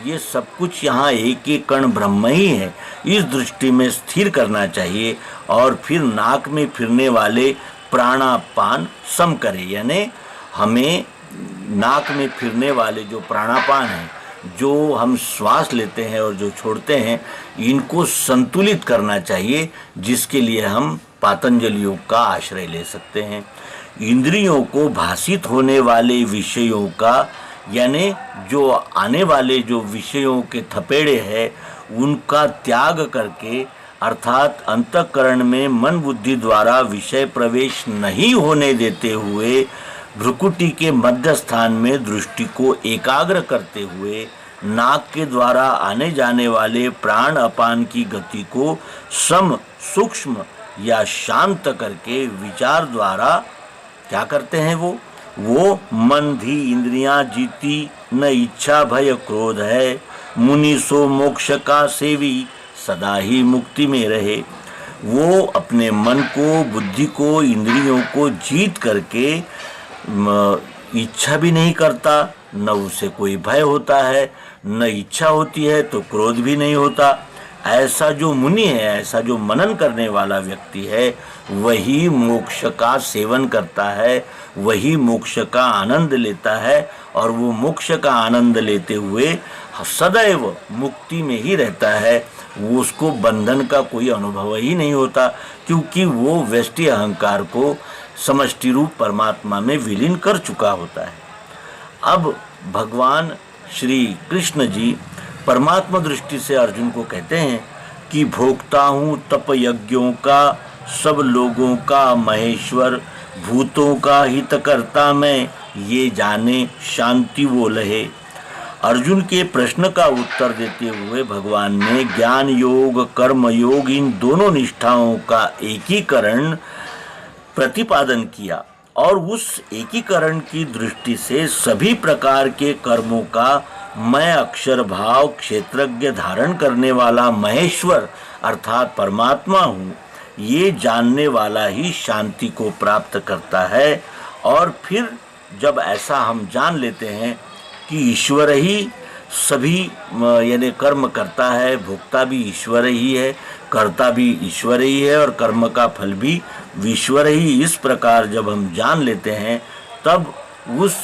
ये सब कुछ यहाँ एक एक कण ब्रह्म ही है, इस दृष्टि में स्थिर करना चाहिए। और फिर नाक में फिरने वाले प्राणापान सम करे, यानी हमें नाक में फिरने वाले जो प्राणापान हैं, जो हम श्वास लेते हैं और जो छोड़ते हैं, इनको संतुलित करना चाहिए, जिसके लिए हम पातंजल योग का आश्रय ले सकते हैं। इंद्रियों को भासित होने वाले विषयों का यानी जो आने वाले जो विषयों के थपेड़े हैं उनका त्याग करके, अर्थात अंतःकरण में मन बुद्धि द्वारा विषय प्रवेश नहीं होने देते हुए भ्रुकुटी के मध्य स्थान में दृष्टि को एकाग्र करते हुए नाक के द्वारा आने जाने वाले प्राण अपान की गति को सम, सूक्ष्म या शांत करके विचार द्वारा क्या करते हैं? वो मन धी इंद्रियां जीती, न इच्छा भय क्रोध है, मुनि सो मोक्ष का सेवी, सदा ही मुक्ति में रहे। वो अपने मन को, बुद्धि को, इंद्रियों को जीत करके इच्छा भी नहीं करता, न उसे कोई भय होता है, न इच्छा होती है तो क्रोध भी नहीं होता। ऐसा जो मुनि है, ऐसा जो मनन करने वाला व्यक्ति है, वही मोक्ष का सेवन करता है, वही मोक्ष का आनंद लेता है, और वो मोक्ष का आनंद लेते हुए सदैव मुक्ति में ही रहता है। वो उसको बंधन का कोई अनुभव ही नहीं होता, क्योंकि वो व्यष्टि अहंकार को समष्टि रूप परमात्मा में विलीन कर चुका होता है। अब भगवान श्री कृष्ण जी परमात्मा दृष्टि से अर्जुन को कहते हैं कि भोक्ता हूँ तप यज्ञों का, सब लोगों का महेश्वर, भूतों का हित करता मैं, ये जाने शांति वो लहे। अर्जुन के प्रश्न का उत्तर देते हुए भगवान ने ज्ञान योग, कर्म योग, इन दोनों निष्ठाओं का एकीकरण प्रतिपादन किया, और उस एकीकरण की दृष्टि से सभी प्रकार के कर्मों का मैं अक्षर भाव क्षेत्रज्ञ धारण करने वाला महेश्वर अर्थात परमात्मा हूँ, ये जानने वाला ही शांति को प्राप्त करता है। और फिर जब ऐसा हम जान लेते हैं कि ईश्वर ही सभी यानी कर्म करता है, भोक्ता भी ईश्वर ही है, कर्ता भी ईश्वर ही है, और कर्म का फल भी ईश्वर ही, इस प्रकार जब हम जान लेते हैं तब उस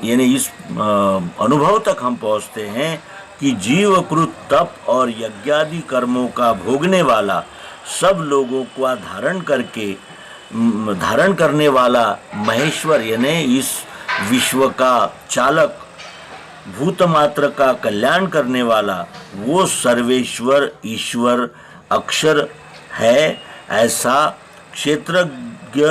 यानी इस अनुभव तक हम पहुँचते हैं कि जीवकृत तप और यज्ञादि कर्मों का भोगने वाला, सब लोगों को धारण करने वाला महेश्वर यानी इस विश्व का चालक, भूत मात्र का कल्याण करने वाला वो सर्वेश्वर ईश्वर अक्षर है, ऐसा क्षेत्रज्ञ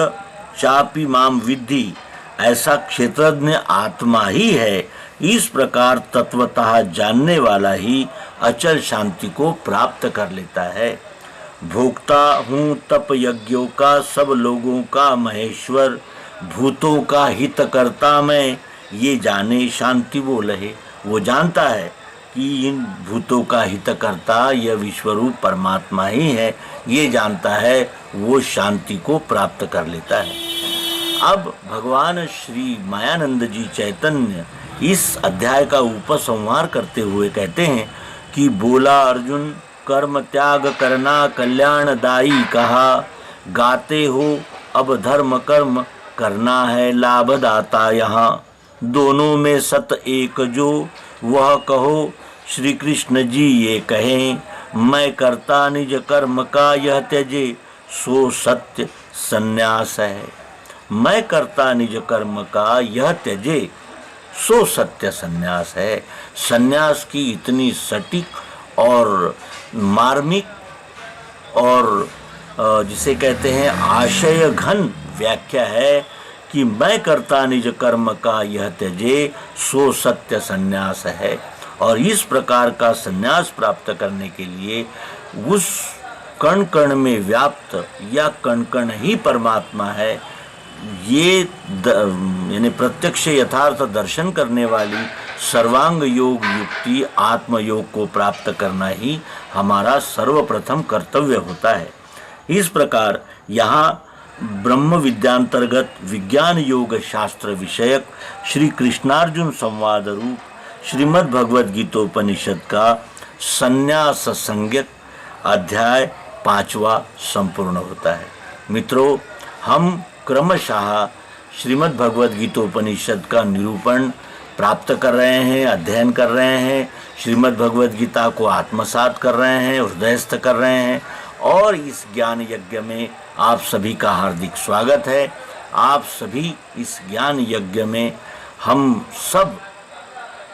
चापि माम विद्धि, ऐसा क्षेत्रज्ञ आत्मा ही है। इस प्रकार तत्वतः जानने वाला ही अचल शांति को प्राप्त कर लेता है। भोक्ता हूँ तप यज्ञों का, सब लोगों का महेश्वर, भूतों का हित करता मैं, ये जाने शांति वो लहे। वो जानता है कि इन भूतों का हित करता यह विश्वरूप परमात्मा ही है, ये जानता है, वो शांति को प्राप्त कर लेता है। अब भगवान श्री मायानंद जी चैतन्य इस अध्याय का उपसंहार करते हुए कहते हैं कि बोला अर्जुन, कर्म त्याग करना कल्याणदायी कहा, गाते हो अब धर्म कर्म करना है लाभदाता यहाँ, दोनों में सत एक जो वह कहो, श्री कृष्ण जी ये कहें, मैं करता निज कर्म का यह त्यजे, सो सत्य संन्यास है। मैं करता निज कर्म का यह त्यजे, सो सत्य संन्यास है। संन्यास की इतनी सटीक और मार्मिक और जिसे कहते हैं आशय घन व्याख्या है कि मैं करता निज कर्म का यह त्यजे, सो सत्य संन्यास है। और इस प्रकार का संन्यास प्राप्त करने के लिए उस कण कण में व्याप्त या कण कण ही परमात्मा है, ये यानी प्रत्यक्ष यथार्थ दर्शन करने वाली सर्वांग योग युक्ति आत्मयोग को प्राप्त करना ही हमारा सर्वप्रथम कर्तव्य होता है। इस प्रकार यहाँ ब्रह्म विद्यांतर्गत विज्ञान योग शास्त्र विषयक श्री कृष्णार्जुन संवाद रूप श्रीमद् भगवद गीतोपनिषद का संन्यास संज्ञक अध्याय 5वां संपूर्ण होता है। मित्रों, हम क्रमशः श्रीमद् भगवद गीतोपनिषद का निरूपण प्राप्त कर रहे हैं, अध्ययन कर रहे हैं, श्रीमद् भगवद गीता को आत्मसात कर रहे हैं, हृदयस्थ कर रहे हैं। और इस ज्ञान यज्ञ में आप सभी का हार्दिक स्वागत है। आप सभी इस ज्ञान यज्ञ में हम सब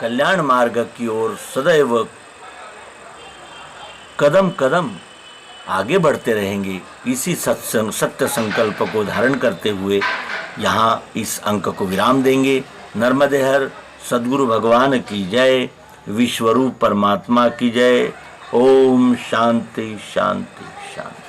कल्याण मार्ग की ओर सदैव कदम कदम आगे बढ़ते रहेंगे। इसी सत्य संकल्प को धारण करते हुए यहाँ इस अंक को विराम देंगे। नर्मदे हर सद्गुरु भगवान की जय, विश्वरूप परमात्मा की जय। ओम शांति शांति शांति।